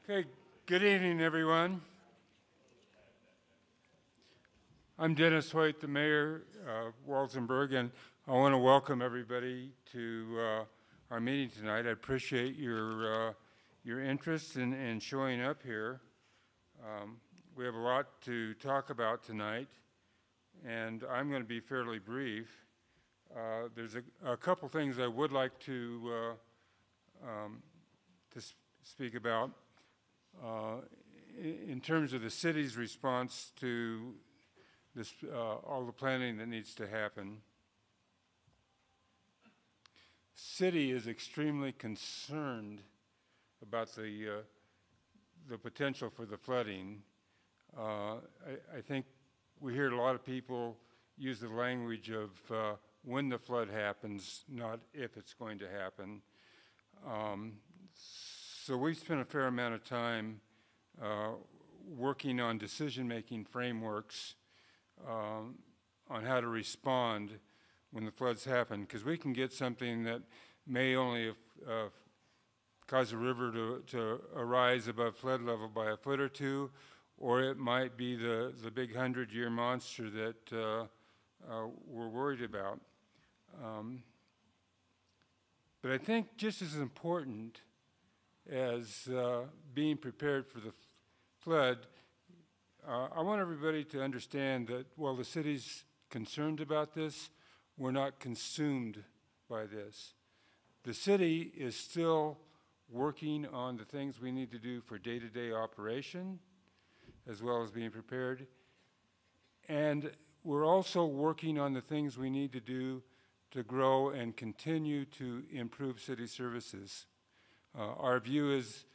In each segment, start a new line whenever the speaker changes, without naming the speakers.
Okay, good evening, everyone. I'm Dennis Hoyt, the mayor of Walsenburg, and I want to welcome everybody to our meeting tonight. I appreciate your interest in showing up here. We have a lot to talk about tonight, and I'm going to be fairly brief. There's a couple things I would like to speak about. In terms of the city's response to this, all the planning that needs to happen. City is extremely concerned about the potential for the flooding. I think we hear a lot of people use the language of when the flood happens, not if it's going to happen. So we've spent a fair amount of time working on decision-making frameworks on how to respond when the floods happen, because we can get something that may only cause a river to rise above flood level by a foot or two, or it might be the big 100-year monster that we're worried about. But I think just as important as being prepared for the flood, I want everybody to understand that while the city's concerned about this, we're not consumed by this. The city is still working on the things we need to do for day-to-day operation, as well as being prepared. And we're also working on the things we need to do to grow and continue to improve city services. Our view is,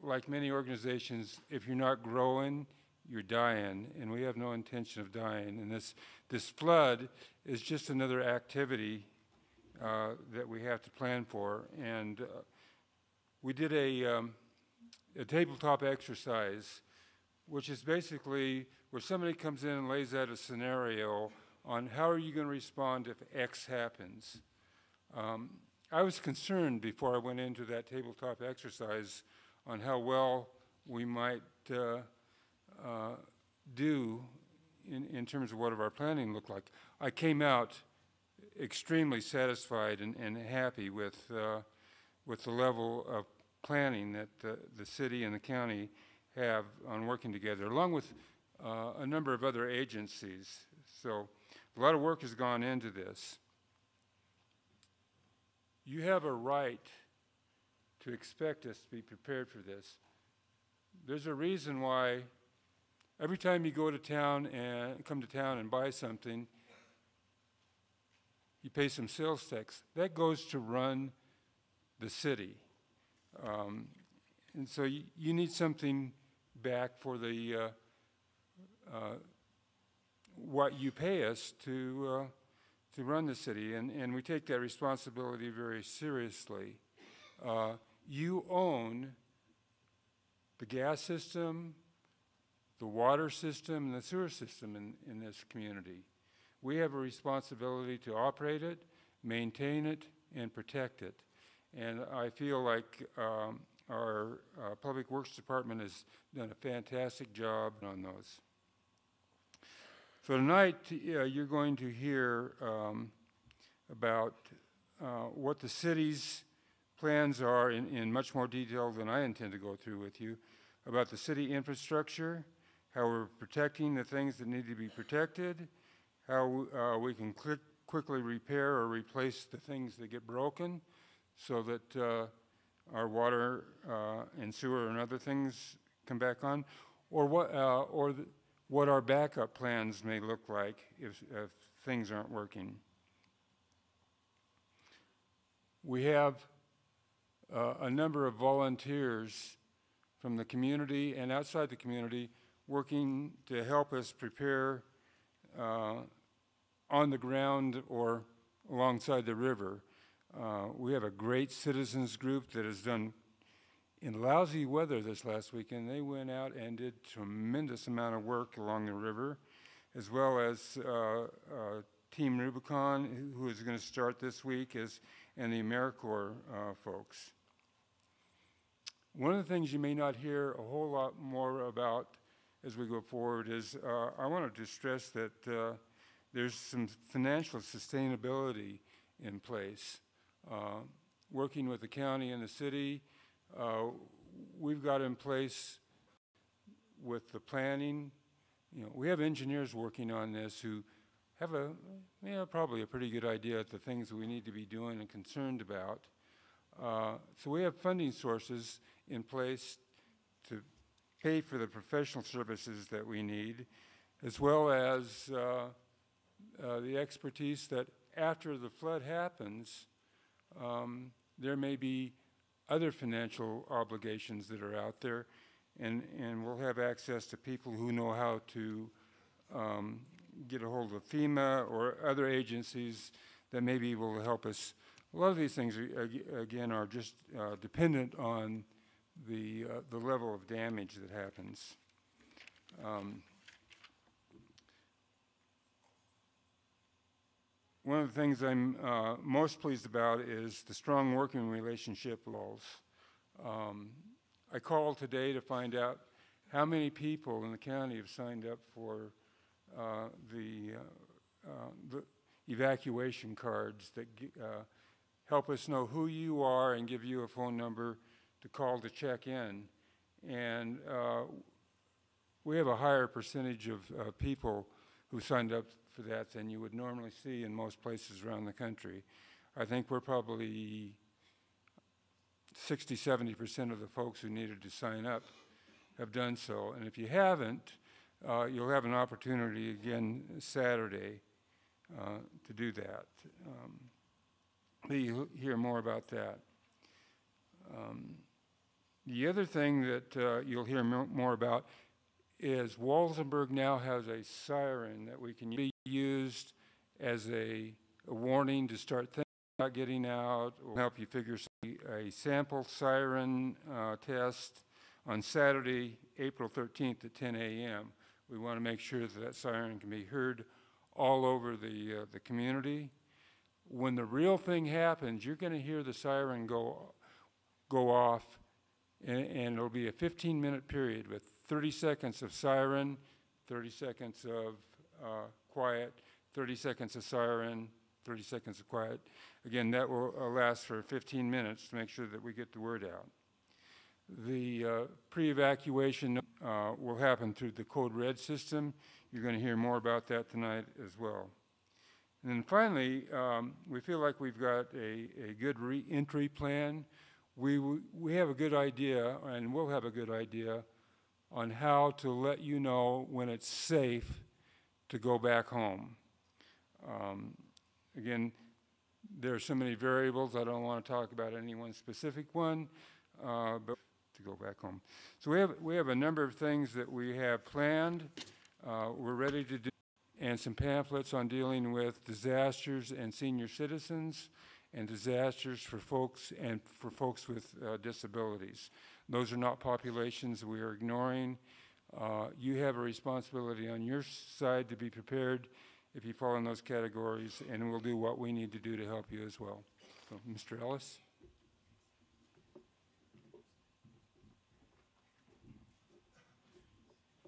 like many organizations, if you're not growing, you're dying, and we have no intention of dying. And this flood is just another activity that we have to plan for. And we did a tabletop exercise, which is basically where somebody comes in and lays out a scenario on how are you going to respond if X happens. I was concerned before I went into that tabletop exercise on how well we might do in terms of what our planning looked like. I came out extremely satisfied and happy with the level of planning that the city and the county have on working together, along with a number of other agencies. So a lot of work has gone into this. You have a right to expect us to be prepared for this. There's a reason why every time you go to town and come to town and buy something, you pay some sales tax. That goes to run the city. And so you need something back for the what you pay us to run the city, and we take that responsibility very seriously. You own the gas system, the water system, and the sewer system in this community. We have a responsibility to operate it, maintain it, and protect it. And I feel like our Public Works Department has done a fantastic job on those. So tonight, you're going to hear about what the city's plans are in much more detail than I intend to go through with you, about the city infrastructure, how we're protecting the things that need to be protected, how we can quickly repair or replace the things that get broken so that our water and sewer and other things come back on, or what our backup plans may look like if things aren't working. We have a number of volunteers from the community and outside the community working to help us prepare on the ground or alongside the river. We have a great citizens group that has done, in lousy weather this last weekend, they went out and did tremendous amount of work along the river, as well as Team Rubicon, who is going to start this week, and the AmeriCorps folks. One of the things you may not hear a whole lot more about as we go forward is I wanted to stress that there's some financial sustainability in place. Working with the county and the city, we've got in place with the planning. You know, we have engineers working on this who have probably a pretty good idea of the things that we need to be doing and concerned about. So we have funding sources in place to pay for the professional services that we need, as well as the expertise that after the flood happens, there may be other financial obligations that are out there, and we'll have access to people who know how to get a hold of FEMA or other agencies that maybe will help us. A lot of these things, again, are just dependent on the level of damage that happens. One of the things I'm most pleased about is the strong working relationship with Walls. I called today to find out how many people in the county have signed up for the evacuation cards that help us know who you are and give you a phone number to call to check in. And we have a higher percentage of people who signed up for that than you would normally see in most places around the country. I think we're probably 60–70% of the folks who needed to sign up have done so. And if you haven't, you'll have an opportunity again Saturday to do that. You'll hear more about that. The other thing that you'll hear more about is Walsenburg now has a siren that we can be used as a warning to start thinking about getting out, or help you figure a sample siren test on Saturday, April 13th at 10 a.m. We want to make sure that that siren can be heard all over the community. When the real thing happens, you're going to hear the siren go off, and it'll be a 15-minute period with 30 seconds of siren, 30 seconds of quiet, 30 seconds of siren, 30 seconds of quiet. Again, that will last for 15 minutes to make sure that we get the word out. The pre-evacuation will happen through the Code Red system. You're going to hear more about that tonight as well. And then finally, we feel like we've got a good re-entry plan. We have a good idea, and we'll have a good idea on how to let you know when it's safe to go back home. Again, there are so many variables, I don't want to talk about any one specific one, but to go back home. So we have a number of things that we have planned, we're ready to do, and some pamphlets on dealing with disasters and senior citizens, and disasters for folks with disabilities. Those are not populations we are ignoring. You have a responsibility on your side to be prepared if you fall in those categories, and we'll do what we need to do to help you as well. So, Mr. Ellis.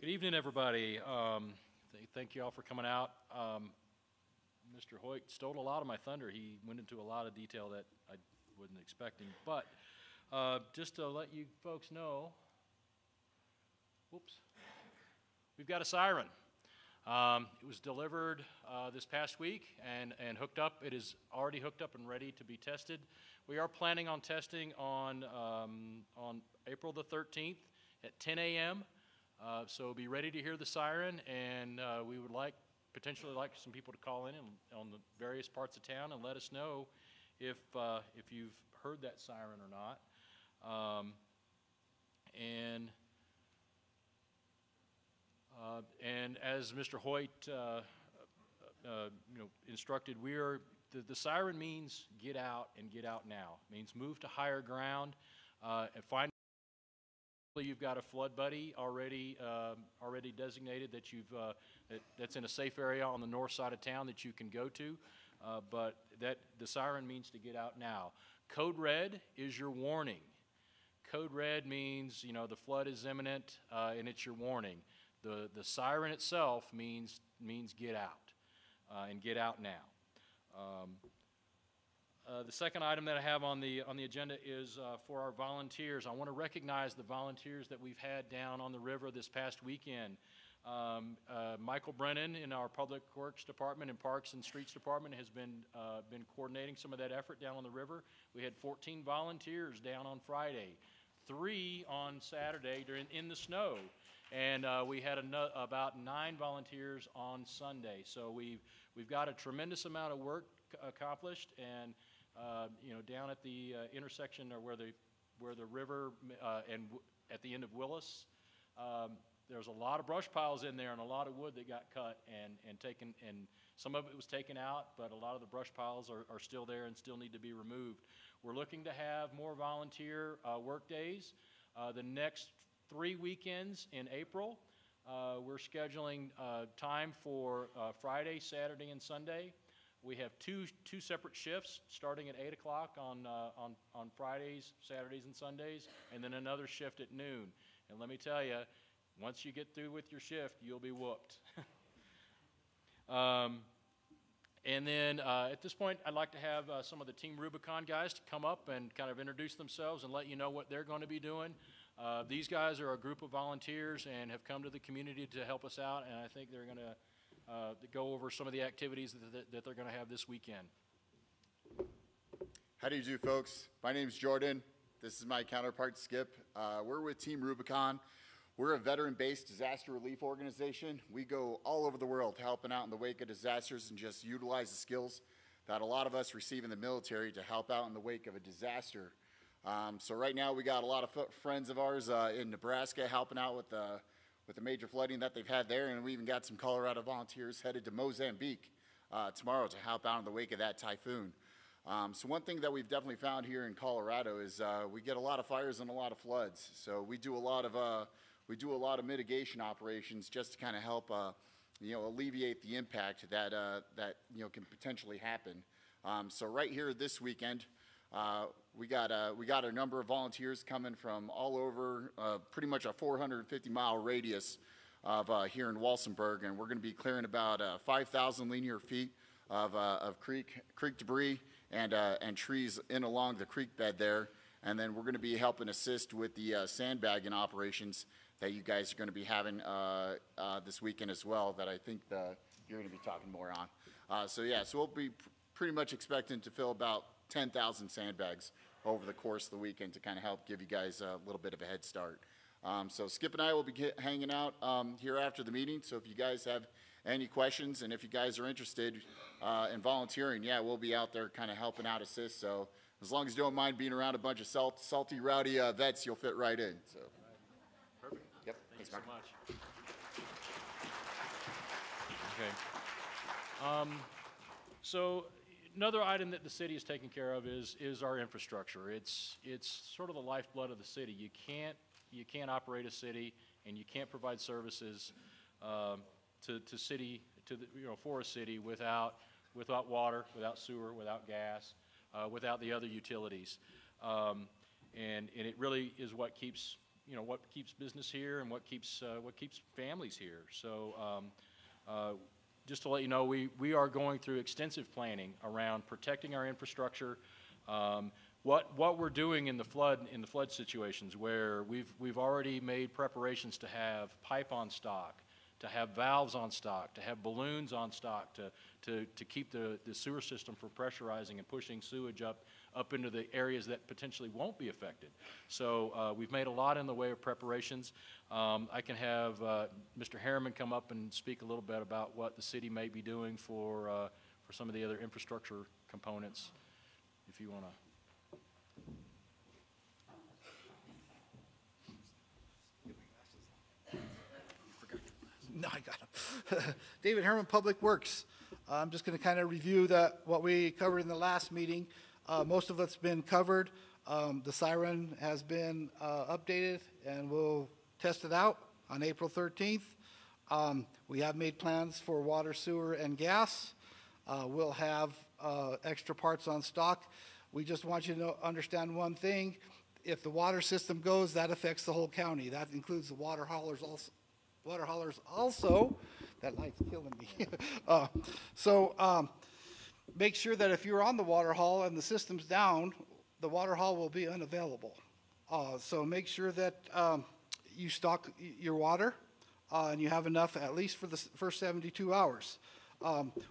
Good evening, everybody. Thank you all for coming out. Mr. Hoyt stole a lot of my thunder. He went into a lot of detail that I wasn't expecting. But just to let you folks know, we've got a siren. It was delivered this past week and hooked up. It is already hooked up and ready to be tested. We are planning on testing on April the 13th at 10 a.m. So be ready to hear the siren, and we would potentially like some people to call in on the various parts of town and let us know if you've heard that siren or not. And as Mr. Hoyt instructed, the siren means get out and get out now. It means move to higher ground and find. You've got a flood buddy already designated that that's in a safe area on the north side of town that you can go to, but the siren means to get out now. Code Red is your warning. code red means, the flood is imminent, and it's your warning. The siren itself means get out, and get out now. The second item that I have on the agenda is for our volunteers. I want to recognize the volunteers that we've had down on the river this past weekend. Michael Brennan in our Public Works Department and Parks and Streets Department has been coordinating some of that effort down on the river. We had 14 volunteers down on Friday, 3 on Saturday in the snow, and we had about 9 volunteers on Sunday. So we've got a tremendous amount of work accomplished, and down at the intersection or where the river and at the end of Willis. There's a lot of brush piles in there and a lot of wood that got cut and taken, and some of it was taken out, but a lot of the brush piles are still there and still need to be removed. We're looking to have more volunteer work days. The next 3 weekends in April, we're scheduling time for Friday, Saturday, and Sunday. We have two separate shifts starting at 8 o'clock on Fridays, Saturdays, and Sundays, and then another shift at noon. And let me tell you, once you get through with your shift, you'll be whooped. And then at this point, I'd like to have some of the Team Rubicon guys to come up and kind of introduce themselves and let you know what they're going to be doing. These guys are a group of volunteers and have come to the community to help us out, and I think they're going to go over some of the activities that they're going to have this weekend.
How do you do, folks? My name's Jordan. This is my counterpart, Skip. We're with Team Rubicon. We're a veteran-based disaster relief organization. We go all over the world helping out in the wake of disasters and just utilize the skills that a lot of us receive in the military to help out in the wake of a disaster. So right now we got a lot of friends of ours in Nebraska helping out with the major flooding that they've had there, and we even got some Colorado volunteers headed to Mozambique tomorrow to help out in the wake of that typhoon. So one thing that we've definitely found here in Colorado is we get a lot of fires and a lot of floods. So we do a lot of mitigation operations just to kind of help alleviate the impact that can potentially happen. So right here this weekend, we got a number of volunteers coming from all over, pretty much a 450-mile radius of here in Walsenburg, and we're going to be clearing about 5,000 linear feet of creek debris and trees in along the creek bed there. And then we're going to be helping assist with the sandbagging operations that you guys are going to be having this weekend as well, that I think you're going to be talking more on. So we'll be pretty much expecting to fill about 10,000 sandbags over the course of the weekend to kind of help give you guys a little bit of a head start. So Skip and I will be hanging out here after the meeting, so if you guys have any questions and if you guys are interested in volunteering, we'll be out there kind of helping out, assist. So as long as you don't mind being around a bunch of salty, rowdy vets, you'll fit right in. So.
Perfect.
Yep.
Thanks
Mark.
so much. Okay. So another item that the city is taking care of is our infrastructure. It's sort of the lifeblood of the city. You can't operate a city and you can't provide services for a city without water, without sewer, without gas, without the other utilities, and it really is what keeps business here and what keeps families here. So just to let you know, we are going through extensive planning around protecting our infrastructure. What we're doing in the flood situations, where we've already made preparations to have pipe on stock, to have valves on stock, to have balloons on stock, to keep the sewer system from pressurizing and pushing sewage up into the areas that potentially won't be affected. So we've made a lot in the way of preparations. I can have Mr. Harriman come up and speak a little bit about what the city may be doing for some of the other infrastructure components, if you want to.
No, I got him. David Herman, Public Works. I'm just going to kind of review what we covered in the last meeting. Most of it's been covered. The siren has been updated, and we'll test it out on April 13th. We have made plans for water, sewer, and gas. We'll have extra parts on stock. We just want you to understand one thing. if the water system goes, that affects the whole county. That includes the water haulers also. Water haulers also. That light's killing me. Make sure that if you're on the water haul and the system's down, the water haul will be unavailable. So make sure that you stock your water and you have enough at least for the first 72 hours.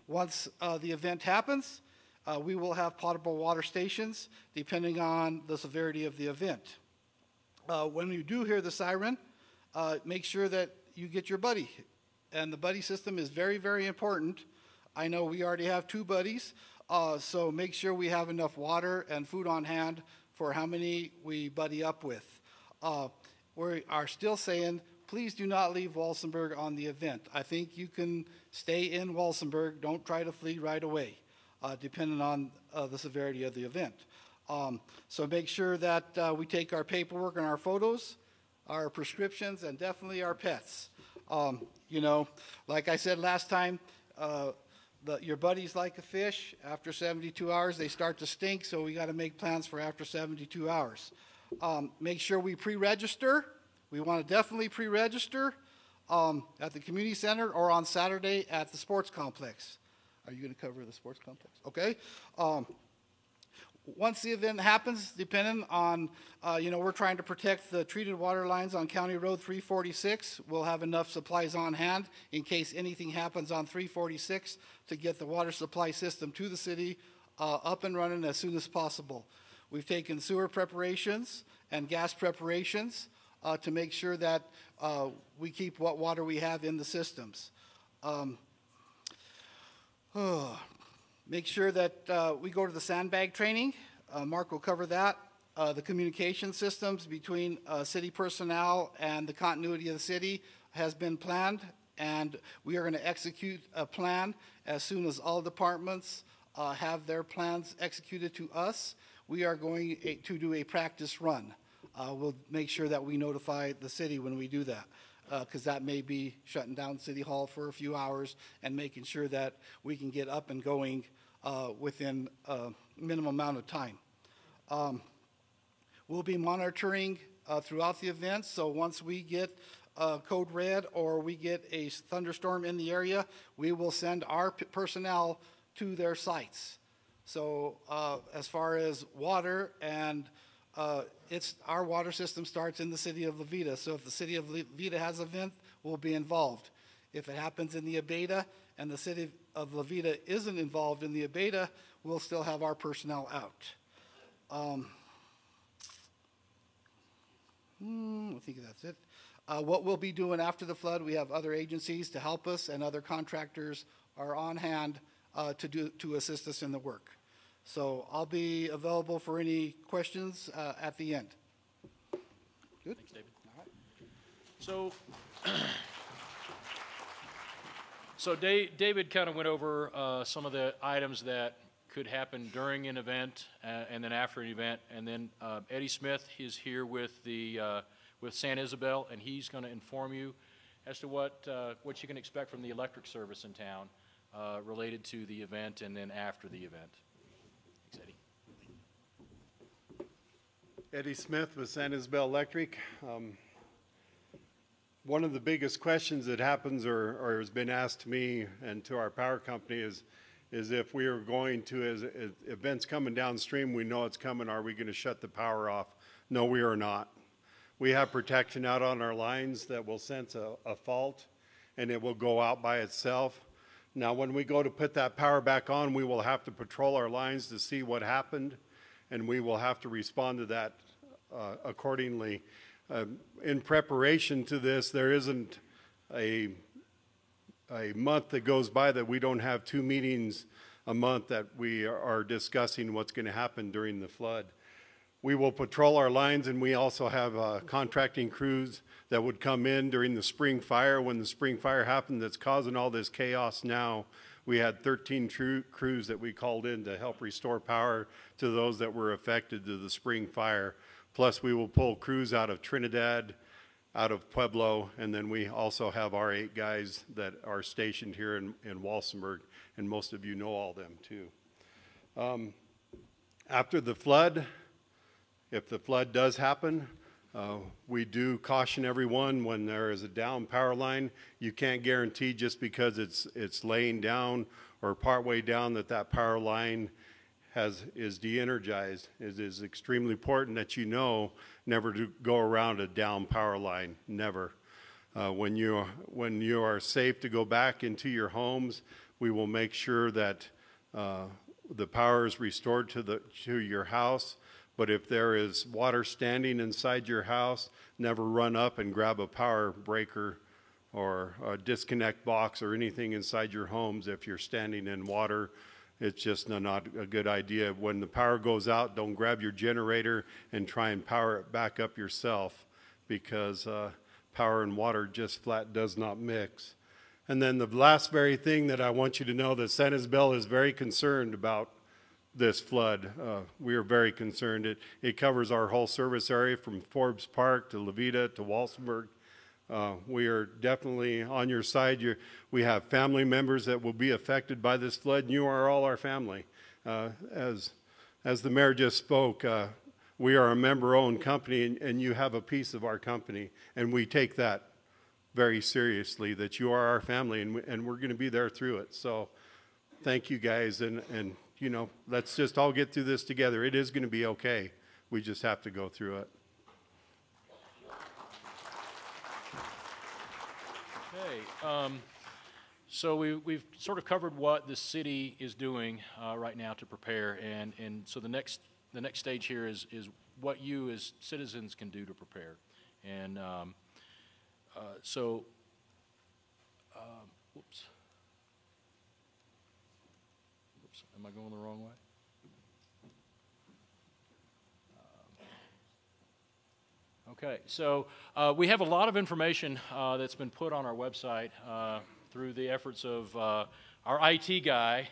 Once the event happens, we will have potable water stations depending on the severity of the event. When you do hear the siren, make sure that you get your buddy. And the buddy system is very, very important. I know we already have 2 buddies, so make sure we have enough water and food on hand for how many we buddy up with. We are still saying, please do not leave Walsenburg on the event. I think you can stay in Walsenburg. Don't try to flee right away, depending on the severity of the event. So make sure that we take our paperwork and our photos, our prescriptions, and definitely our pets. You know, like I said last time, your buddies like a fish. After 72 hours, they start to stink, so we got to make plans for after 72 hours. Make sure we pre-register. We want to definitely pre-register at the community center or on Saturday at the sports complex. Are you going to cover the sports complex? Okay. Once the event happens, depending on, we're trying to protect the treated water lines on County Road 346. We'll have enough supplies on hand in case anything happens on 346 to get the water supply system to the city up and running as soon as possible. We've taken sewer preparations and gas preparations to make sure that we keep what water we have in the systems. Make sure that we go to the sandbag training. Mark will cover that. The communication systems between city personnel and the continuity of the city has been planned, and we are going to execute a plan as soon as all departments have their plans executed to us. We are going to do a practice run. We'll make sure that we notify the city when we do that, because that may be shutting down City Hall for a few hours and making sure that we can get up and going within a minimum amount of time. We'll be monitoring throughout the event, so once we get code red or we get a thunderstorm in the area, we will send our personnel to their sites. So as far as water, and our water system starts in the city of Levita, so if the city of Levita has an event, we'll be involved. If it happens in the Abeta and the city of Levita isn't involved in the Abeta, we'll still have our personnel out. I think that's it. What we'll be doing after the flood, we have other agencies to help us, and other contractors are on hand to assist us in the work. So I'll be available for any questions at the end. Good?
Thanks, David. All right. So David kind of went over some of the items that could happen during an event and then after an event, and then Eddie Smith is here with San Isabel, and he's going to inform you as to what you can expect from the electric service in town related to the event and then after the event. Thanks, Eddie.
Eddie Smith with San Isabel Electric. One of the biggest questions that happens or has been asked to me and to our power company is if we are going to, as events coming downstream, we know it's coming, are we going to shut the power off? No, we are not. We have protection out on our lines that will sense a fault, and it will go out by itself. Now, when we go to put that power back on, we will have to patrol our lines to see what happened, and we will have to respond to that accordingly. In preparation to this, there isn't a month that goes by that we don't have 2 meetings a month that we are discussing what's going to happen during the flood. We will patrol our lines, and we also have contracting crews that would come in during the spring fire. When the spring fire happened that's causing all this chaos now, we had 13 crews that we called in to help restore power to those that were affected to the spring fire. Plus, we will pull crews out of Trinidad, out of Pueblo, and then we also have our 8 guys that are stationed here in Walsenburg, and most of you know all them too. After the flood, if the flood does happen, we do caution everyone when there is a down power line. You can't guarantee just because it's laying down or partway down that power line is de-energized. It is extremely important that you know never to go around a down power line, never. When you are safe to go back into your homes, we will make sure that the power is restored to your house. But if there is water standing inside your house, never run up and grab a power breaker or a disconnect box or anything inside your homes if you're standing in water. It's just not a good idea. When the power goes out, don't grab your generator and try and power it back up yourself, because power and water just flat does not mix. And then the last very thing that I want you to know, that San Isabel is very concerned about this flood. We are very concerned. It covers our whole service area from Forbes Park to Levita to Walsenburg. We are definitely on your side. We have family members that will be affected by this flood, and you are all our family. As the mayor just spoke, we are a member-owned company, and you have a piece of our company, and we take that very seriously, that you are our family, and we're going to be there through it. So thank you guys, and you know, let's just all get through this together. It is going to be okay. We just have to go through it.
Okay, so we've sort of covered what the city is doing right now to prepare, and so the next stage here is what you as citizens can do to prepare. And whoops, am I going the wrong way? Okay, so we have a lot of information that's been put on our website through the efforts of our IT guy,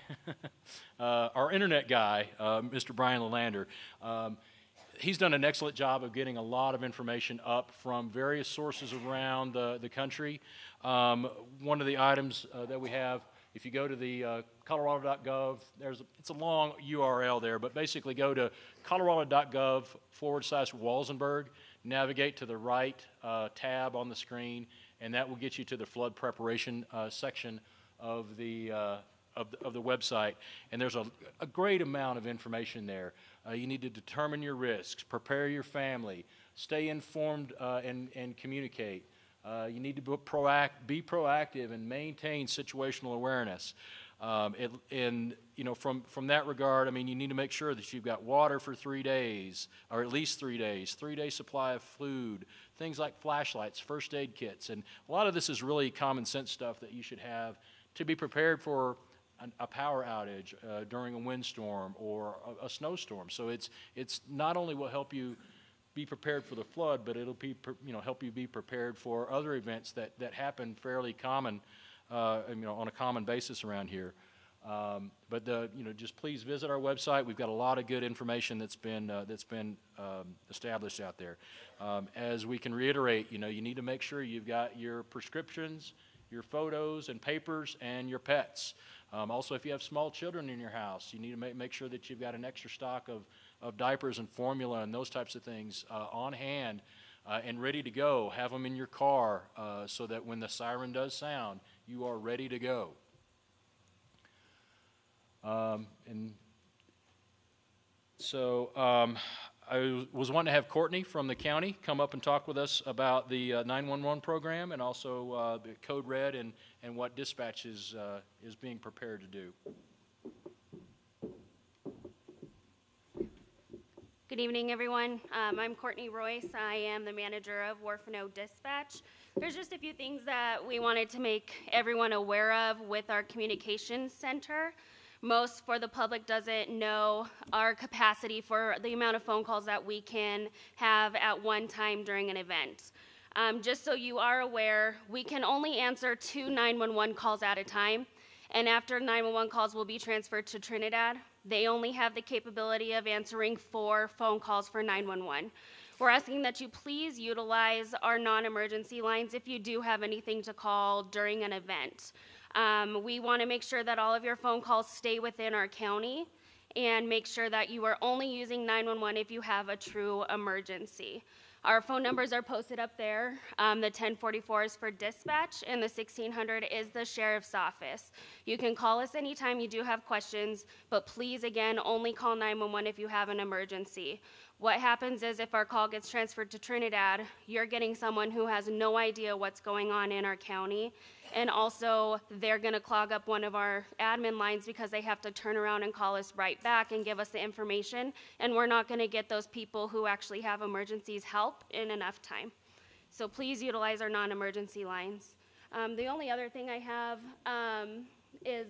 our internet guy, Mr. Brian Lalander. He's done an excellent job of getting a lot of information up from various sources around the country. One of the items that we have, if you go to the colorado.gov, it's a long URL there, but basically go to colorado.gov/Walsenburg, navigate to the right tab on the screen, and that will get you to the flood preparation section of the website. And there's a great amount of information there. You need to determine your risks, prepare your family, stay informed and communicate. You need to be proactive and maintain situational awareness. And you know, from that regard, I mean, you need to make sure that you've got water for 3 days, or at least 3 days, 3-day supply of food, things like flashlights, first aid kits, and a lot of this is really common sense stuff that you should have to be prepared for a power outage during a windstorm or a snowstorm. So it's not only will help you be prepared for the flood, but it'll be, help you be prepared for other events that happen fairly common, on a common basis around here. But just please visit our website. We've got a lot of good information that's been established out there. As we can reiterate, you need to make sure you've got your prescriptions, your photos and papers, and your pets. Also, if you have small children in your house, you need to make sure that you've got an extra stock of diapers and formula and those types of things on hand and ready to go. Have them in your car so that when the siren does sound, you are ready to go. And so I was wanting to have Courtney from the county come up and talk with us about the 911 program and also the Code Red and what dispatch is being prepared to do.
Good evening, everyone. I'm Courtney Royce. I am the manager of Warfano Dispatch. There's just a few things that we wanted to make everyone aware of with our communications center. Most for the public doesn't know our capacity for the amount of phone calls that we can have at one time during an event. Just so you are aware, we can only answer 2 911 calls at a time, and after 911 calls will be transferred to Trinidad. They only have the capability of answering 4 phone calls for 911. We're asking that you please utilize our non-emergency lines if you do have anything to call during an event. We want to make sure that all of your phone calls stay within our county, and make sure that you are only using 911 if you have a true emergency. Our phone numbers are posted up there. The 1044 is for dispatch, and the 1600 is the sheriff's office. You can call us anytime you do have questions, but please, again, only call 911 if you have an emergency. What happens is if our call gets transferred to Trinidad, you're getting someone who has no idea what's going on in our county, and also they're going to clog up one of our admin lines because they have to turn around and call us right back and give us the information, and we're not going to get those people who actually have emergencies help in enough time. So please utilize our non-emergency lines. The only other thing I have is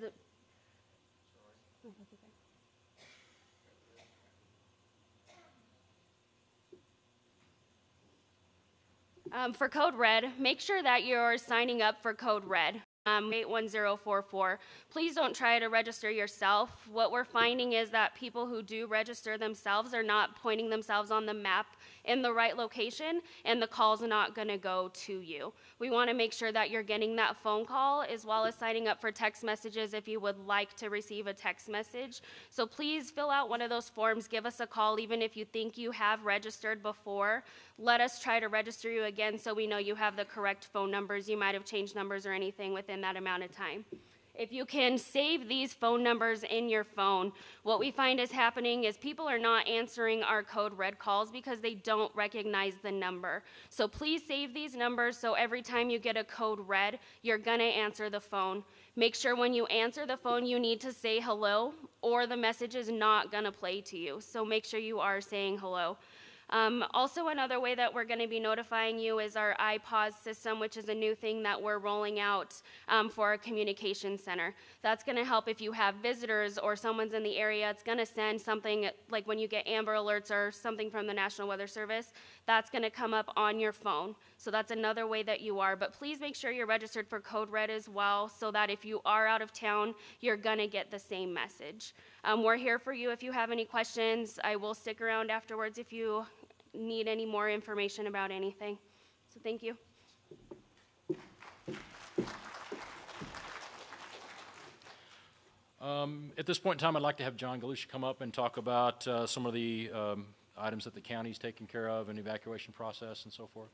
for Code Red, make sure that you're signing up for Code Red. 81044. Please don't try to register yourself. What we're finding is that people who do register themselves are not pointing themselves on the map in the right location, and the call's not going to go to you. We want to make sure that you're getting that phone call as well as signing up for text messages if you would like to receive a text message. So please fill out one of those forms. Give us a call even if you think you have registered before. Let us try to register you again so we know you have the correct phone numbers. You might have changed numbers or anything within that amount of time. If you can save these phone numbers in your phone, what we find is happening is people are not answering our Code Red calls because they don't recognize the number. So please save these numbers so every time you get a Code Red, you're gonna answer the phone. Make sure when you answer the phone, you need to say hello or the message is not gonna play to you. So make sure you are saying hello. Also, another way that we're going to be notifying you is our iPause system, which is a new thing that we're rolling out for our communication center. That's going to help if you have visitors or someone's in the area. It's going to send something like when you get Amber Alerts or something from the National Weather Service, that's going to come up on your phone. So that's another way that you are. But please make sure you're registered for Code Red as well so that if you are out of town, you're going to get the same message. We're here for you if you have any questions. I will stick around afterwards if you need any more information about anything. So thank you.
At this point in time, I'd like to have John Galusha come up and talk about some of the items that the county's taking care of and evacuation process and so forth.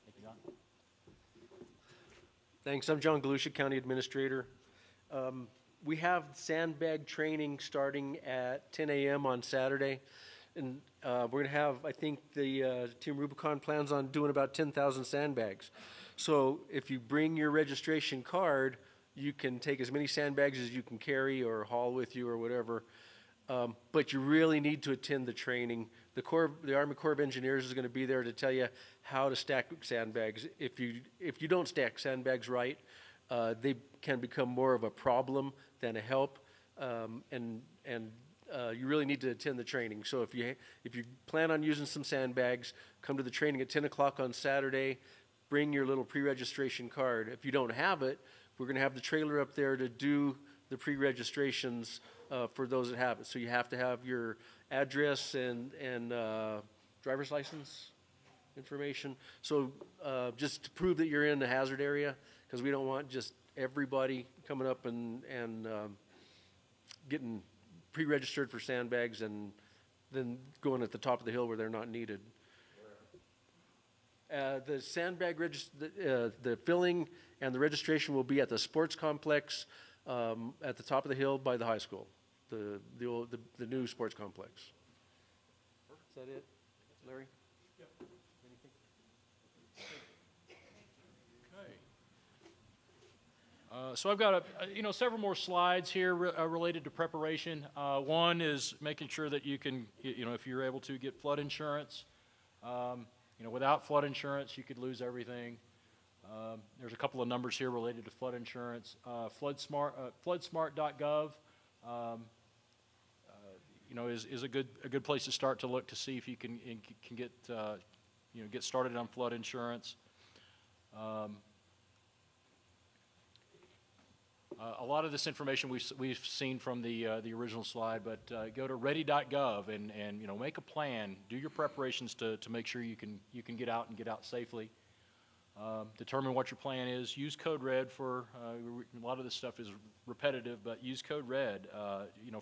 Thank you, John.
Thanks. I'm John Galusha, County Administrator. We have sandbag training starting at 10 a.m. on Saturday. And we're going to have, I think the Team Rubicon plans on doing about 10,000 sandbags. So if you bring your registration card, you can take as many sandbags as you can carry or haul with you or whatever. But you really need to attend the training. The Army Corps of Engineers is going to be there to tell you how to stack sandbags. If you don't stack sandbags right, they can become more of a problem than a help. You really need to attend the training. So if you plan on using some sandbags, come to the training at 10 o'clock on Saturday. Bring your little pre-registration card. If you don't have it, we're going to have the trailer up there to do the pre-registrations for those that have it. So you have to have your address and driver's license information. So just to prove that you're in the hazard area, because we don't want just everybody coming up and getting pre-registered for sandbags and then going at the top of the hill where they're not needed. The sandbag the filling and the registration will be at the sports complex at the top of the hill by the high school, the new sports complex. Is that it, Larry? Yep. Anything?
Okay. So I've got several more slides here related to preparation. One is making sure that you can, if you're able to get flood insurance. Without flood insurance, you could lose everything. There's a couple of numbers here related to flood insurance. Floodsmart.gov, is a good place to start to look to see if you can get get started on flood insurance. A lot of this information we've seen from the original slide, but go to ready.gov and make a plan. Do your preparations to make sure you can get out and get out safely. determine what your plan is. Use code red for, a lot of this stuff is repetitive, but use code red,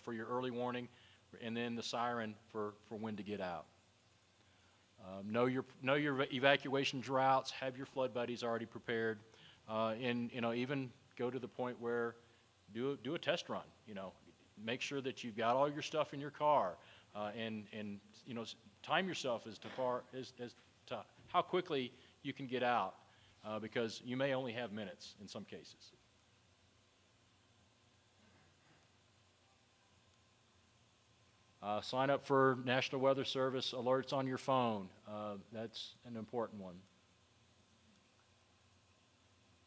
for your early warning, and then the siren for when to get out. Know your evacuation routes, have your flood buddies already prepared, and even go to the point where do a test run. Make sure that you've got all your stuff in your car, and time yourself as to how quickly you can get out, because you may only have minutes in some cases. Sign up for National Weather Service alerts on your phone. That's an important one.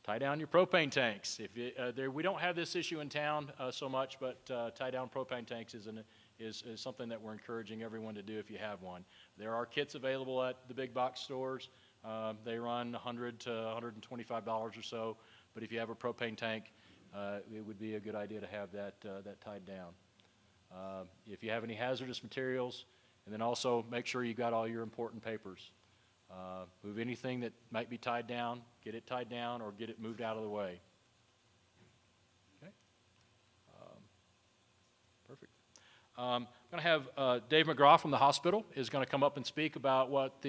Tie down your propane tanks. We don't have this issue in town so much, but tie down propane tanks is something that we're encouraging everyone to do if you have one. There are kits available at the big box stores. They run $100 to $125 or so, but if you have a propane tank, it would be a good idea to have that tied down. If you have any hazardous materials, and then also make sure you got all your important papers. Move anything that might be tied down, get it tied down, or get it moved out of the way. Okay. Perfect. I'm going to have Dave McGraw from the hospital is going to come up and speak about what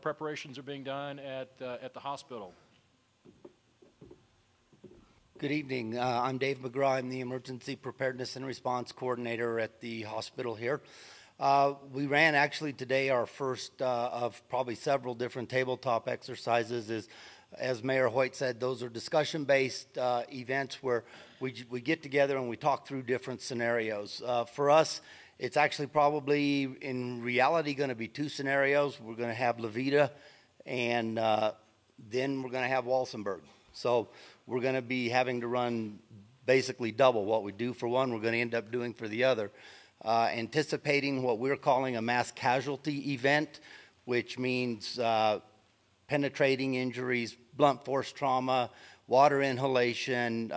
preparations are being done at the hospital.
Good evening. I'm Dave McGraw. I'm the Emergency Preparedness and Response Coordinator at the hospital here. We ran actually today our first of probably several different tabletop exercises. As Mayor Hoyt said, those are discussion-based events where we get together and we talk through different scenarios. For us, it's actually probably in reality going to be two scenarios. We're going to have Levita, and then we're going to have Walsenburg. So we're going to be having to run basically double what we do for one. We're going to end up doing for the other. Anticipating what we're calling a mass casualty event, which means penetrating injuries, blunt force trauma, water inhalation,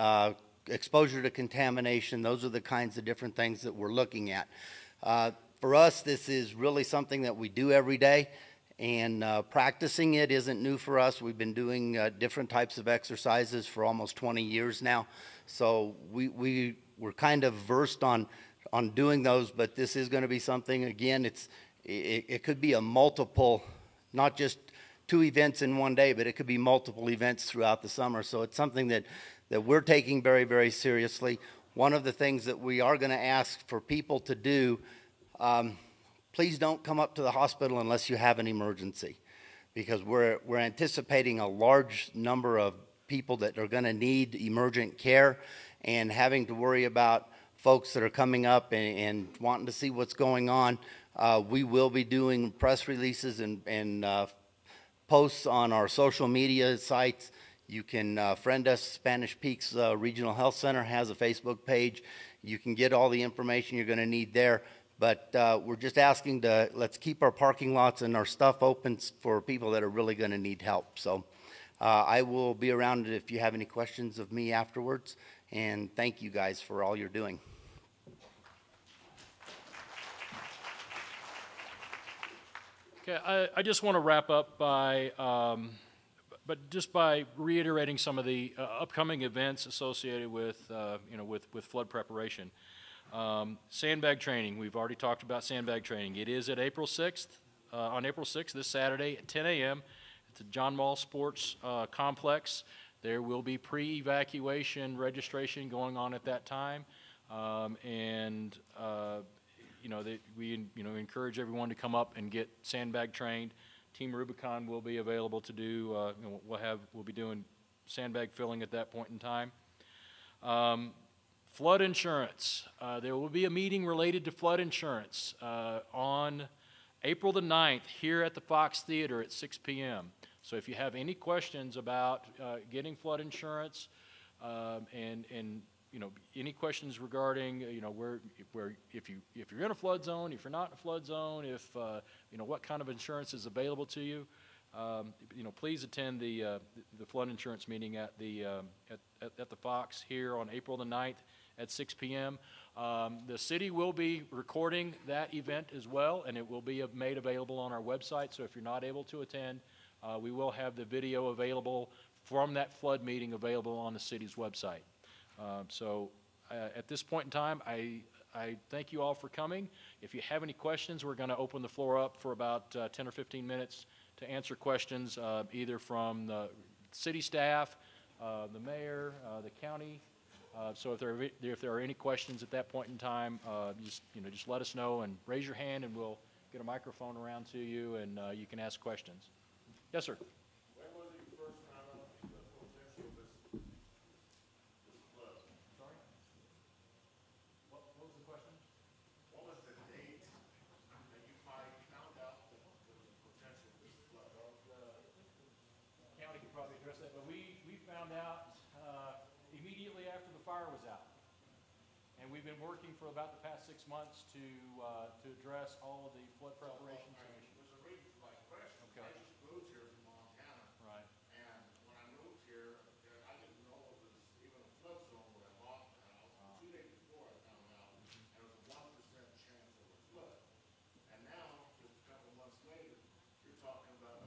exposure to contamination. Those are the kinds of different things that we're looking at. For us, this is really something that we do every day, and practicing it isn't new for us. We've been doing different types of exercises for almost 20 years now, so we're kind of versed on doing those, but this is going to be something, again, it could be a multiple, not just two events in one day, but it could be multiple events throughout the summer. So it's something that we're taking very, very seriously. One of the things that we are going to ask for people to do, please don't come up to the hospital unless you have an emergency, because we're anticipating a large number of people that are going to need emergent care, and having to worry about folks that are coming up and wanting to see what's going on. We will be doing press releases and posts on our social media sites. You can friend us. Spanish Peaks Regional Health Center has a Facebook page. You can get all the information you're going to need there. But we're just asking let's keep our parking lots and our stuff open for people that are really going to need help. So I will be around if you have any questions of me afterwards. And thank you guys for all you're doing.
Okay, I just want to wrap up by reiterating some of the upcoming events associated with flood preparation. Sandbag training. We've already talked about sandbag training. It is at April 6th, on April 6th, this Saturday at 10 a.m. at the John Mall Sports Complex. There will be pre-evacuation registration going on at that time, we encourage everyone to come up and get sandbag trained. Team Rubicon will be available to do. We'll be doing sandbag filling at that point in time. Flood insurance. There will be a meeting related to flood insurance on April the 9th here at the Fox Theater at 6 p.m. So if you have any questions about getting flood insurance and any questions regarding where if you're in a flood zone, if you're not in a flood zone, if what kind of insurance is available to you, please attend the flood insurance meeting at the Fox here on April the 9th at 6 p.m. The city will be recording that event as well, and it will be made available on our website. So if you're not able to attend, We will have the video available from that flood meeting available on the city's website. At this point in time, I thank you all for coming. If you have any questions, we're going to open the floor up for about 10 or 15 minutes to answer questions, either from the city staff, the mayor, the county. So if there are any questions at that point in time, just let us know and raise your hand, and we'll get a microphone around to you, and you can ask questions. Yes, sir.
When was it you first found out the potential of this flood?
Sorry? What was the question?
What was the date that you found out that there was a potential of this flood?
The county could probably address that, but we found out immediately after the fire was out. And we've been working for about the past 6 months to address all of the flood preparations and issues.
There's a reason for my question.
Okay.
I just moved here from Montana.
Right.
And when I moved here, I didn't know it was even a flood zone when I bought the house. 2 days before I found out, and it was a 1% chance of a flood. And now, just a couple of months later, you're talking about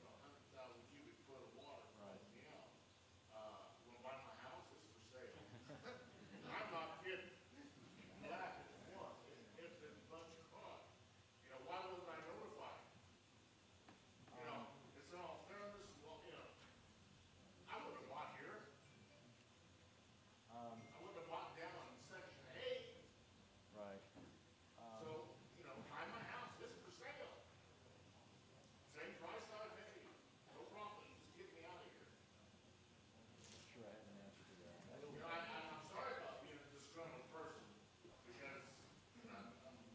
100,000 cubic foot of water flowing me out. You want to buy my house? It's for sale. I'm not kidding. That is one. It's a bunch of crap. Why wasn't I notified? It's in all fairness, well, I wouldn't have bought here. I wouldn't have bought down in section 8.
Right.
So, buy my house, it's for sale. Same price I paid, no profit, just get me out of here.
Sure, I have an answer to that.
I'm sorry about being a disgruntled person, because I'm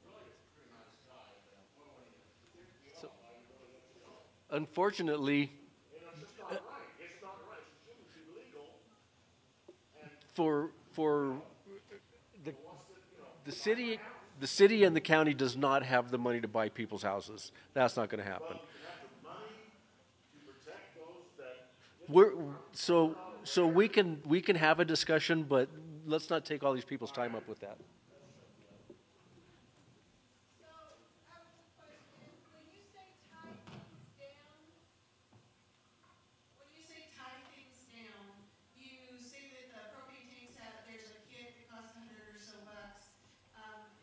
really a pretty nice guy, but when you pick me up, I really let you know.
Unfortunately,
It's just not right, it's not right, it shouldn't be legal.
for the city and the county does not have the money to buy people's houses. That's not going to happen.
You have the money to protect those that.
So we can have a discussion, but let's not take all these people's time up with that.
So, I have a question. When you say tie things down, you say that the propane tanks there's a kit that costs $100 or so bucks.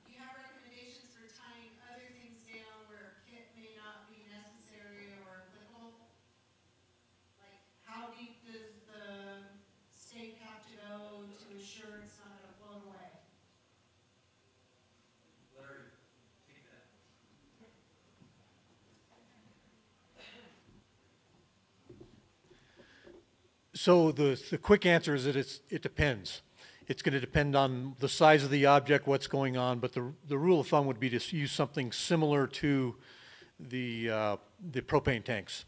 Do you have recommendations for tying other things down where a kit may not be necessary or applicable? Like, how deep does the stake have to go to assure it's not going to float away?
So the quick answer is that it depends. It's going to depend on the size of the object, what's going on, but the rule of thumb would be to use something similar to the propane tanks.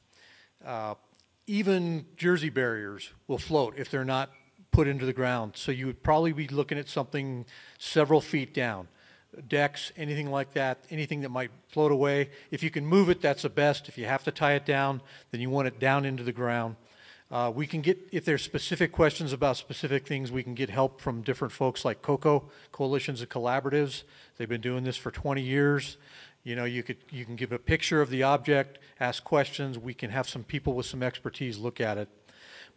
Even Jersey barriers will float if they're not put into the ground. So you would probably be looking at something several feet down. Decks, anything like that, anything that might float away. If you can move it, that's the best. If you have to tie it down, then you want it down into the ground. We can get, if there's specific questions about specific things, we can get help from different folks like COCO, Coalitions and Collaboratives. They've been doing this for 20 years. You can give a picture of the object, ask questions. We can have some people with some expertise look at it.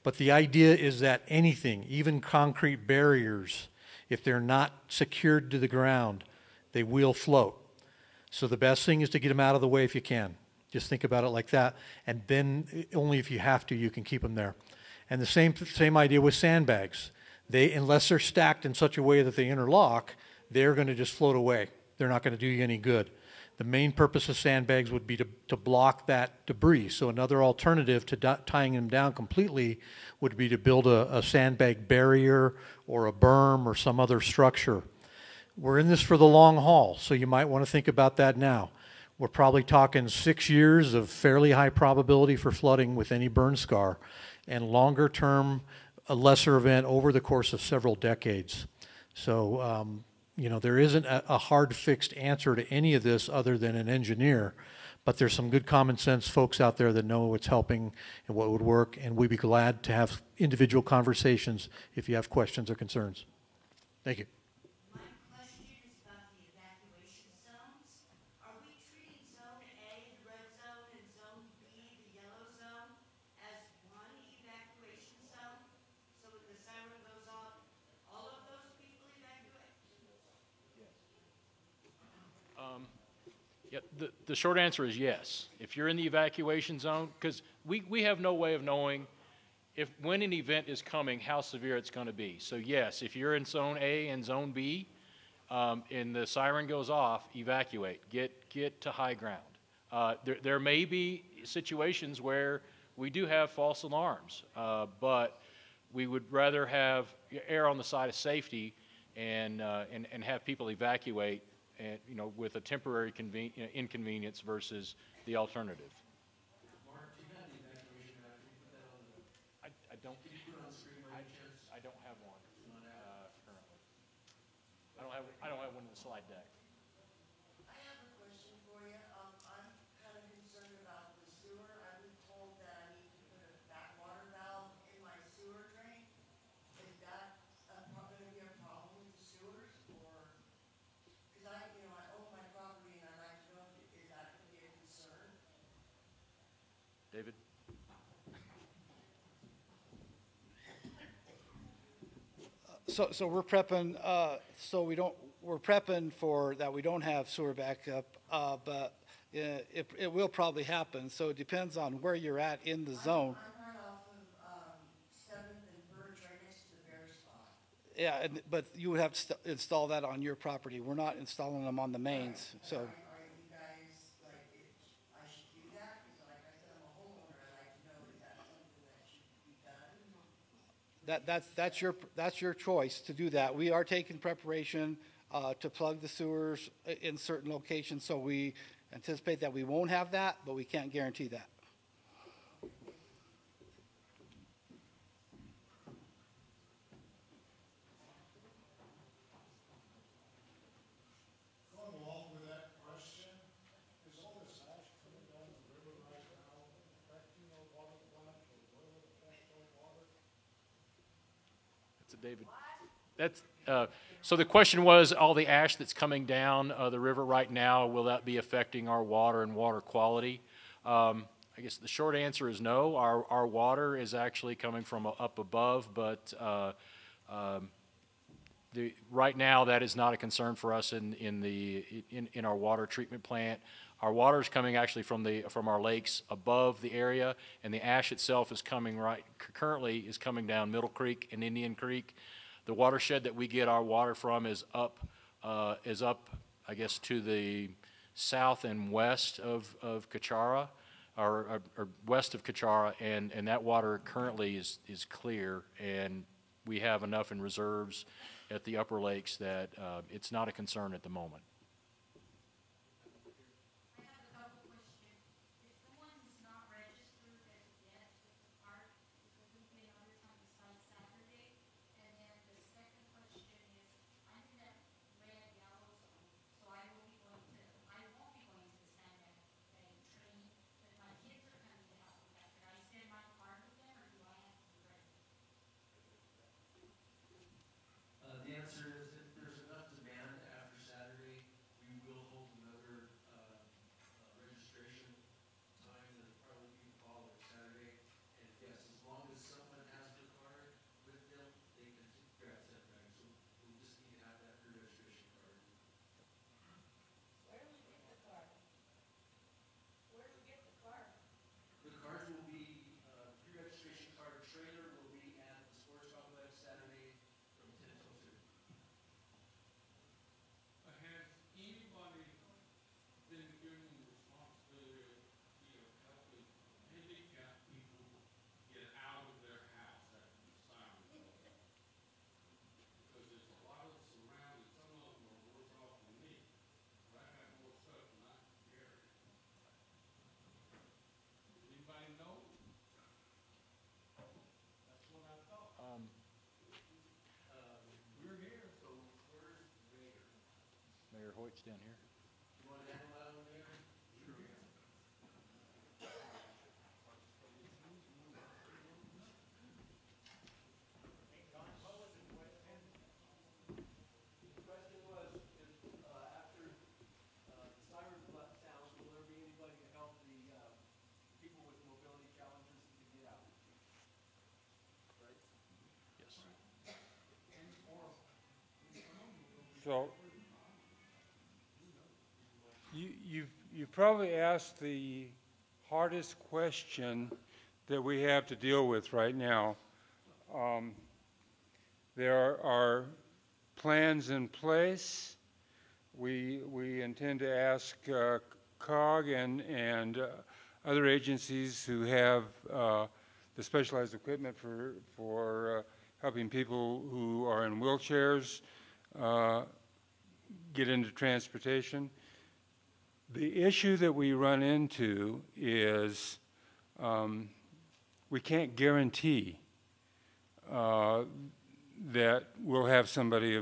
But the idea is that anything, even concrete barriers, if they're not secured to the ground, they will float. So the best thing is to get them out of the way if you can. Just think about it like that, and then only if you have to, you can keep them there. And the same idea with sandbags. Unless they're stacked in such a way that they interlock, they're going to just float away. They're not going to do you any good. The main purpose of sandbags would be to block that debris. So another alternative to tying them down completely would be to build a sandbag barrier or a berm or some other structure. We're in this for the long haul, so you might want to think about that now. We're probably talking 6 years of fairly high probability for flooding with any burn scar, and longer term, a lesser event over the course of several decades. So, there isn't a hard fixed answer to any of this other than an engineer, but there's some good common sense folks out there that know what's helping and what would work, and we'd be glad to have individual conversations if you have questions or concerns. Thank you.
Yeah, the short answer is yes. If you're in the evacuation zone, because we have no way of knowing when an event is coming, how severe it's going to be. So yes, if you're in Zone A and Zone B, and the siren goes off, evacuate. Get to high ground. There may be situations where we do have false alarms, but we would rather err on the side of safety and have people evacuate, and with a temporary inconvenience versus the alternative.
Mark, do you have the evacuation map? Can you put that on the,
I don't.
can you put it on the screen by any chance?
I don't have one
Not
currently. I don't have one in the slide deck.
I have a question for you. I'm kind of concerned about the sewer. I've been told that I need to put a backwater valve in my sewer drain. Is that going to be a problem with the sewers, or? Because I own my property and I'd like to know, is that going to be a concern?
David?
So we're prepping, we're prepping for that we don't have sewer backup, but it will probably happen. So it depends on where you're at in the zone.
I'm right off of 7th and Birch, right next to the bear spot.
Yeah, but you would have to install that on your property. We're not installing them on the mains, so.
Are you guys, I should do that? Because like I said, I'm a homeowner. I'd like to know, is that something that should be done?
That's your choice to do that. We are taking preparation to plug the sewers in certain locations, so we anticipate that we won't have that, but we can't guarantee that.
Going along with that question, is all this ash coming down the river right now affecting our water plant, or will it affect our water?
That's a David. So the question was, all the ash that's coming down the river right now, will that be affecting our water and water quality? I guess the short answer is no. Our water is actually coming from up above, but right now that is not a concern for us in our water treatment plant. Our water is coming actually from our lakes above the area, and the ash itself is currently coming down Middle Creek and Indian Creek. The watershed that we get our water from is up, I guess, to the south and west of Kachara, or west of Kachara, and that water currently is clear, and we have enough in reserves at the upper lakes that it's not a concern at the moment.
I have a couple questions. If someone is not registered as a guest at the park, is there going to be another time besides Saturday? And then the second question is, I'm in that red yellow zone, so I won't be going to the Sandbag training, but my kids are coming to help with that. Could I send my card with them, or do I have to be resident?
The answer is, if there's enough demand after Saturday, we will hold another registration time. That'll probably be the following Saturday. And yes, as long as someone has their card with them, they can grab Sandbag. So we'll just need to have that pre-registration card.
Where do we get the card? Where do we get the card?
The cards will be, pre-registration card trailer will be at the sports complex Saturday from 10 till 2.
Has anybody been given the responsibility of helping handicapped people get out of their house after the siren goes off? Because there's a lot of us around, and some of them are worse off than me. But I have more stuff than I can carry. Anybody know? That's what I thought. We're here. So where's the mayor?
Mayor Hoyt's down here.
You want to handle that one there? The question was, if, after, the siren sounds, will there be anybody to help the, people with mobility challenges to get out? Right?
Yes.
So you probably asked the hardest question that we have to deal with right now. There are plans in place. We intend to ask COG and other agencies who have the specialized equipment for helping people who are in wheelchairs get into transportation. The issue that we run into is we can't guarantee that we'll have somebody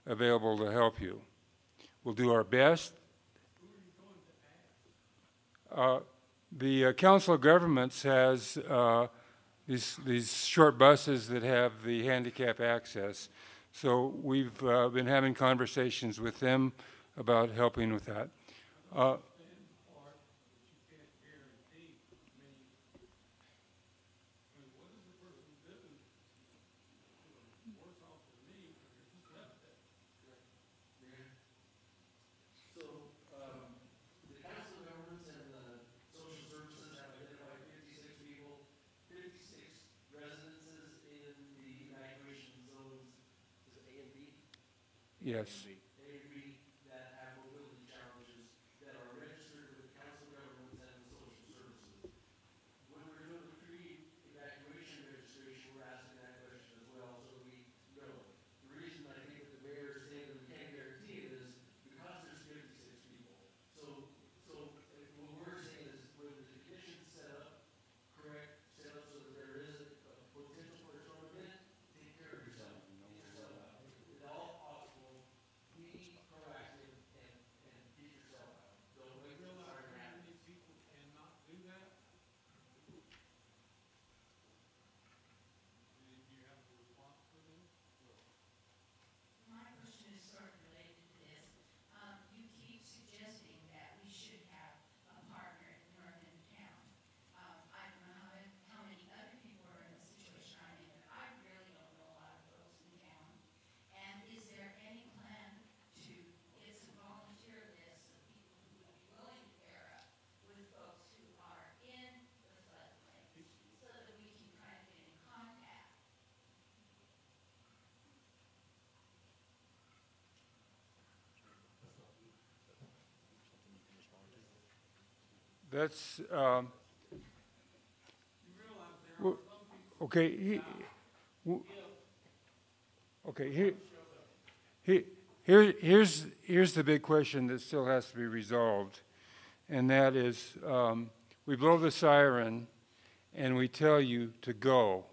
available to help you. We'll do our best. The Council of Governments has these short buses that have the handicap access. So we've been having conversations with them about helping with that. Yes.
A and B that have mobility challenges that are registered with the Council of Governments and the Social Services. When we're doing the pre-evacuation registration, we're asking that question as well, so that we know. The reason I think that the mayor is saying that we can't guarantee it is because there's 56 people. So what we're saying is when the conditions set up, correct, set up so that there is a potential for a storm event, take care of yourself. Get yourself out. If at all possible, be proactive and get yourself out. Don't wait till the siren happens.
People cannot do that? Do you have a response for them?
My question is sort of related to this. You keep suggesting that we should have a partner at the north end of town. I don't know how many other people are in the situation I'm in, but I really don't know a lot of folks in town. And is there any plan to get some volunteer lists of people who would be willing to pair up with folks who are in the floodplain so that we can kind of get in contact?
That's okay. Okay. Here's the big question that still has to be resolved, and that is we blow the siren and we tell you to go.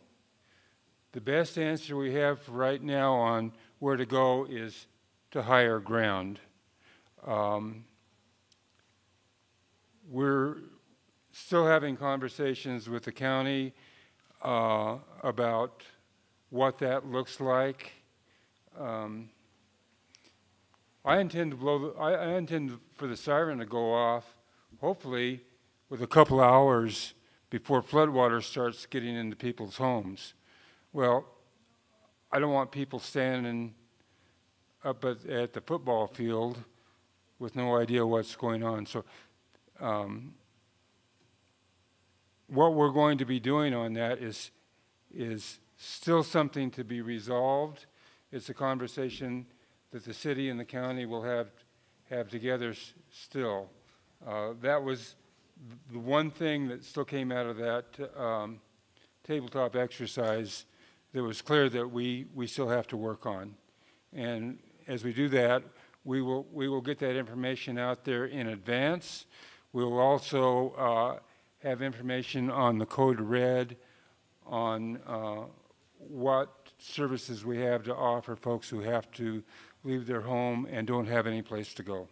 The best answer we have right now on where to go is to higher ground. We're still having conversations with the county about what that looks like. I intend for the siren to go off, hopefully, with a couple hours before floodwater starts getting into people's homes. Well, I don't want people standing up at the football field with no idea what's going on. So what we're going to be doing on that is still something to be resolved. It's a conversation that the city and the county will have together still. That was the one thing that still came out of that tabletop exercise that was clear that we still have to work on. And as we do that, we will get that information out there in advance. We'll also have information on the code red, on what services we have to offer folks who have to leave their home and don't have any place to go.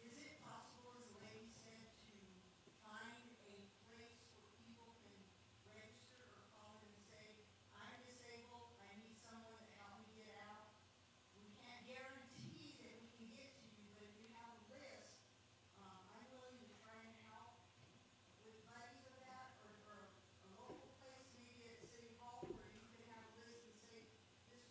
Is it possible, as the lady said, to find a place where people can register or call in and say, I'm disabled, I need someone to help me get out? We can't guarantee that we can get to you, but if you have a list, I'm willing to try and help with buddies of that, or a local place, maybe at City Hall, where you can have a list and say, this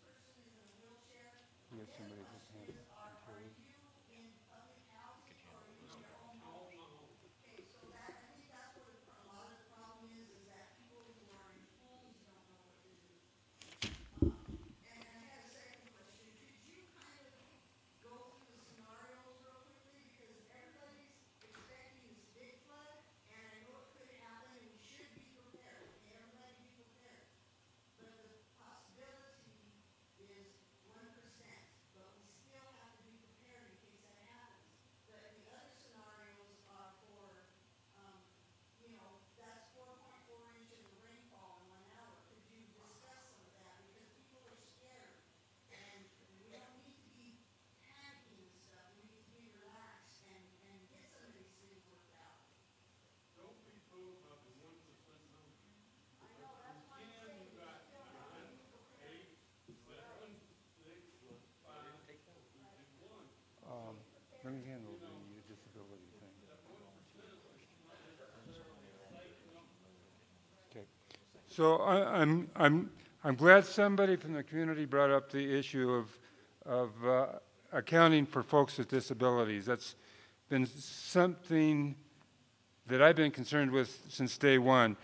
Let me handle the disability thing. Okay. So I'm glad somebody from the community brought up the issue of accounting for folks with disabilities. That's been something that I've been concerned with since day one.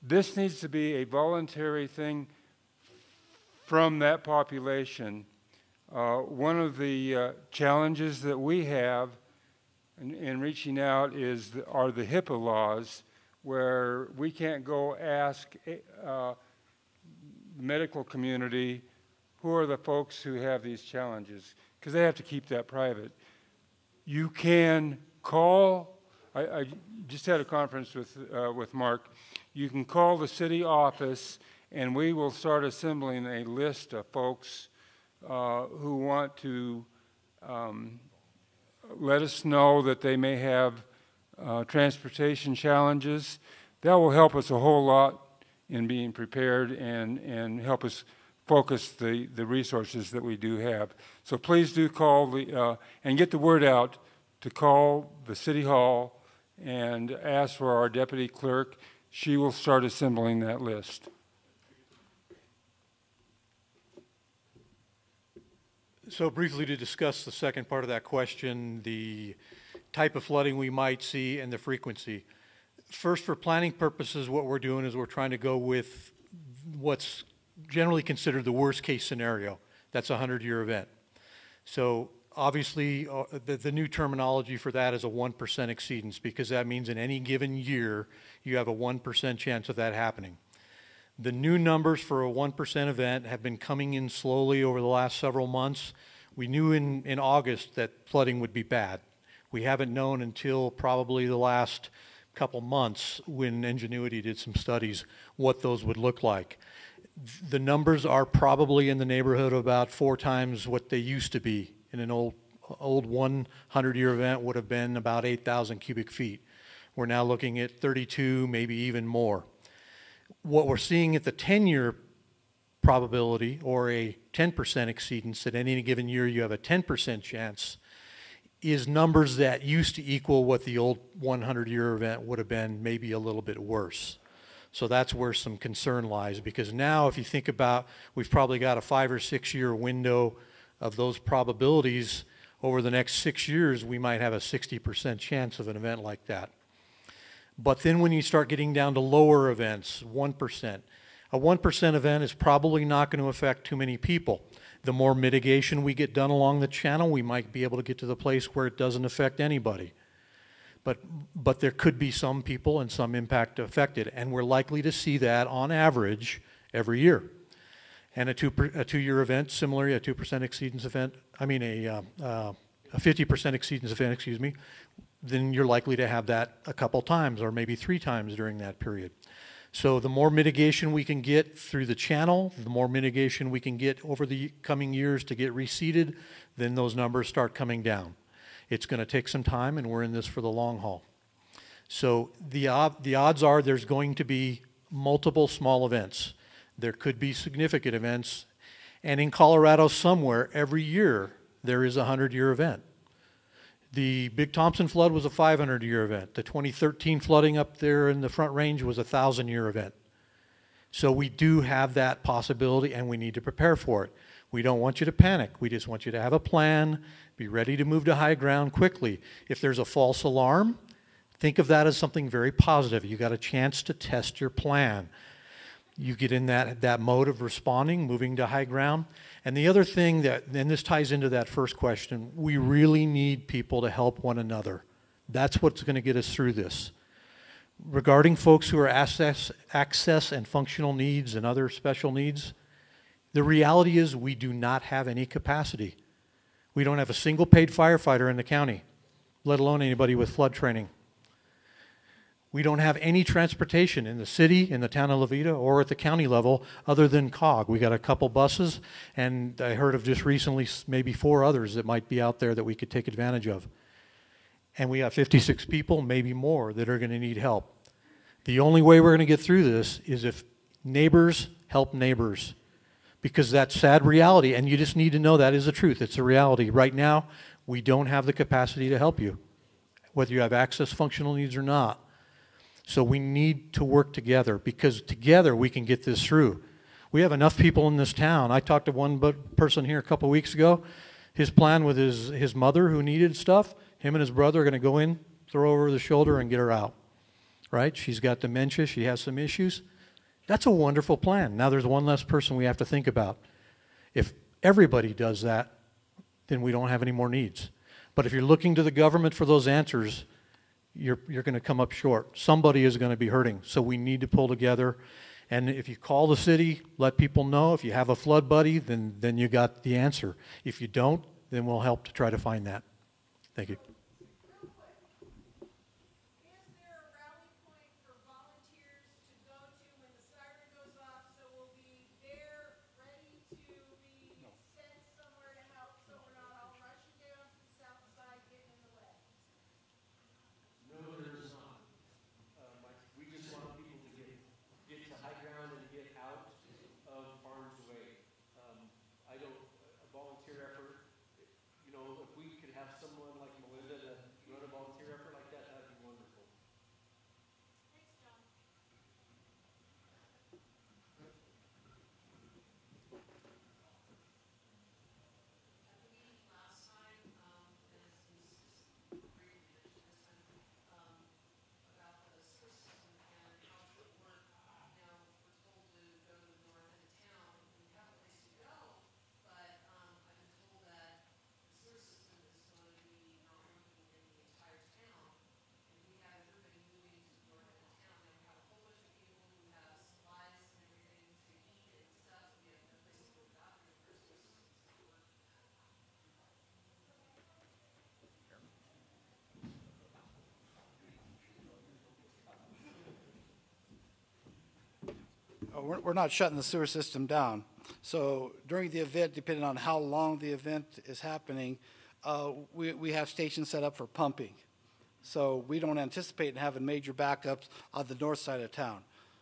This needs to be a voluntary thing from that population. One of the challenges that we have in reaching out are the HIPAA laws, where we can't go ask the medical community who are the folks who have these challenges, because they have to keep that private. You can call, I just had a conference with Mark. You can call the city office, and we will start assembling a list of folks who want to let us know that they may have transportation challenges. That will help us a whole lot in being prepared and help us focus the resources that we do have. So please do call and get the word out to call the City Hall and ask for our deputy clerk. She will start assembling that list.
So briefly to discuss the second part of that question, the type of flooding we might see and the frequency. First, for planning purposes, what we're doing is we're trying to go with what's generally considered the worst case scenario. That's a 100-year event. So obviously, the new terminology for that is a 1% exceedance, because that means in any given year, you have a 1% chance of that happening. The new numbers for a 1% event have been coming in slowly over the last several months. We knew in August that flooding would be bad. We haven't known until probably the last couple months, when Ingenuity did some studies, what those would look like. The numbers are probably in the neighborhood of about 4 times what they used to be. In an old 100-year event would have been about 8,000 cubic feet. We're now looking at 32, maybe even more. What we're seeing at the 10-year probability, or a 10% exceedance, that in any given year you have a 10% chance, is numbers that used to equal what the old 100-year event would have been, maybe a little bit worse. So that's where some concern lies, because now if you think about, we've probably got a 5 or 6 year window of those probabilities. Over the next 6 years, we might have a 60% chance of an event like that. But then when you start getting down to lower events, 1%, a 1% event is probably not going to affect too many people. The more mitigation we get done along the channel, we might be able to get to the place where it doesn't affect anybody. But there could be some people and some impact affected, and we're likely to see that on average every year. And a 2-year event, similarly, a 2% exceedance event, a 50% exceedance event, excuse me, then you're likely to have that a couple times or maybe 3 times during that period. So the more mitigation we can get through the channel, the more mitigation we can get over the coming years to get reseeded, then those numbers start coming down. It's going to take some time, and we're in this for the long haul. So the odds are there's going to be multiple small events. There could be significant events. And in Colorado somewhere, every year, there is a 100-year event. The Big Thompson flood was a 500-year event. The 2013 flooding up there in the Front Range was a 1,000-year event. So we do have that possibility, and we need to prepare for it. We don't want you to panic. We just want you to have a plan, be ready to move to high ground quickly. If there's a false alarm, think of that as something very positive. You got a chance to test your plan. You get in that mode of responding, moving to high ground. And the other thing and this ties into that first question, we really need people to help one another. That's what's going to get us through this. Regarding folks who are access and functional needs and other special needs, the reality is we do not have any capacity. We don't have a single paid firefighter in the county, let alone anybody with flood training. We don't have any transportation in the city, in the town of Levita, or at the county level other than COG. We got a couple buses, and I heard of just recently maybe 4 others that might be out there that we could take advantage of. And we have 56 people, maybe more, that are going to need help. The only way we're going to get through this is if neighbors help neighbors, because that's sad reality, and you just need to know that is the truth. It's a reality. Right now, we don't have the capacity to help you, whether you have access functional needs or not. So we need to work together, because together we can get this through. We have enough people in this town. I talked to one person here a couple weeks ago. His plan with his mother who needed stuff, him and his brother are going to go in, throw over the shoulder, and get her out. Right? She's got dementia. She has some issues. That's a wonderful plan. Now there's one less person we have to think about. If everybody does that, then we don't have any more needs. But if you're looking to the government for those answers, you're going to come up short. Somebody is going to be hurting. So we need to pull together. And if you call the city, let people know. If you have a flood buddy, then you got the answer. If you don't, then we'll help to try to find that. Thank you.
We're not shutting the sewer system down. So during the event, depending on how long the event is happening, we have stations set up for pumping. So we don't anticipate having major backups on the north side of town.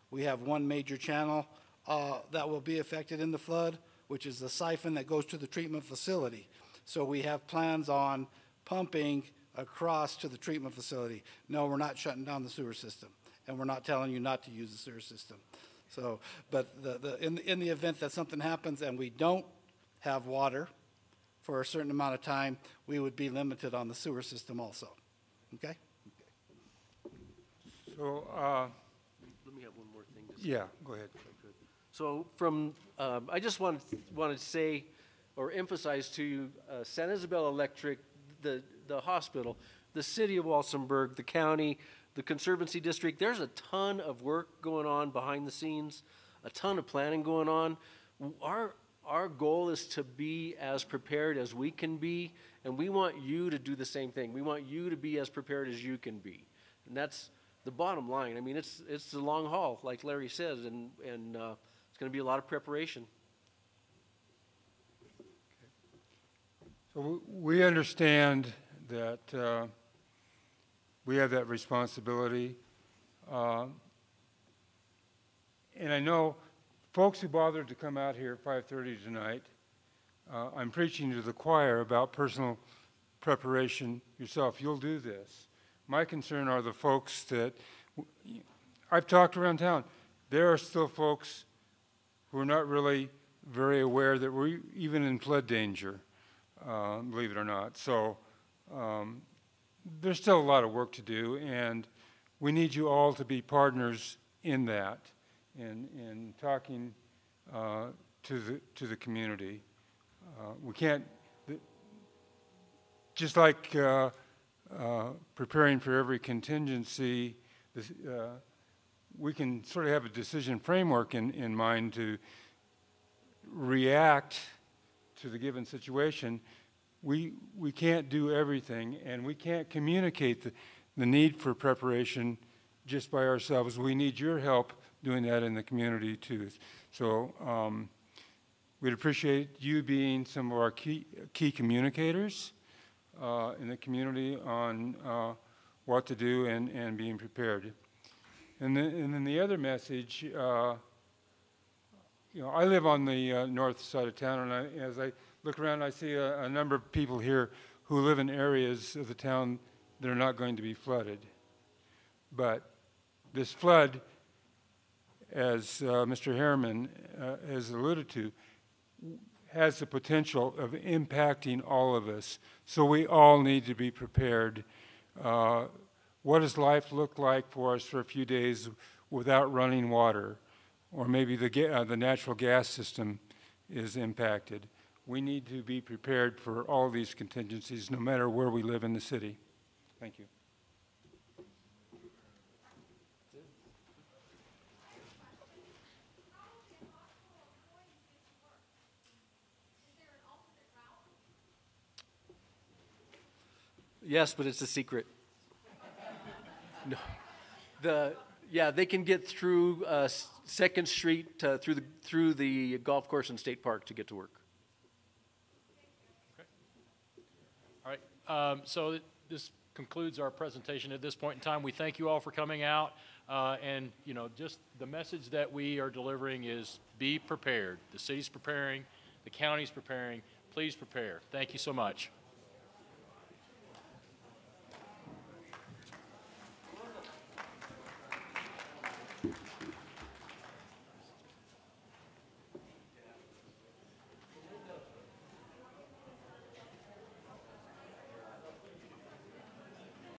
We have one major channel that will be affected in the flood, which is the siphon that goes to the treatment facility. So we have plans on pumping across to the treatment facility. No, we're not shutting down the sewer system, and we're not telling you not to use the sewer system. So, but in the event that something happens and we don't have water for a certain amount of time, we would be limited on the sewer system also. Okay?
So,
Let me have one more thing to say.
yeah, go ahead.
So from, I just wanted to say or emphasize to you, San Isabel Electric, the hospital, the city of Walsenburg, the county, the Conservancy District, there's a ton of work going on behind the scenes, a ton of planning going on. Our goal is to be as prepared as we can be, and we want you to do the same thing. We want you to be as prepared as you can be. And that's the bottom line. I mean, it's the long haul, like Larry says, and it's going to be a lot of preparation.
So we understand that we have that responsibility. And I know folks who bothered to come out here at 5:30 tonight, I'm preaching to the choir about personal preparation yourself. You'll do this. My concern are the folks that, I've talked around town, there are still folks who are not really very aware that we're even in flood danger, believe it or not. So there's still a lot of work to do, and we need you all to be partners in that, in talking to the community. We can't, just like preparing for every contingency, we can sort of have a decision framework in mind to react to the given situation. We can't do everything, and we can't communicate the need for preparation just by ourselves. We need your help doing that in the community too. So we'd appreciate you being some of our key communicators in the community on what to do and being prepared. And then the other message, you know, I live on the north side of town, and as I look around, I see a number of people here who live in areas of the town that are not going to be flooded. But this flood, as Mr. Harriman has alluded to, has the potential of impacting all of us. So we all need to be prepared. What does life look like for us for a few days without running water? Or maybe the natural gas system is impacted. We need to be prepared for all these contingencies, no matter where we live in the city. Thank you.
Yes, but it's a secret. No. They can get through Second Street through the golf course and state park to get to work.
Okay. All right. So this concludes our presentation at this point in time. We thank you all for coming out, and you know, just the message that we are delivering is be prepared. The city's preparing, the county's preparing. Please prepare. Thank you so much.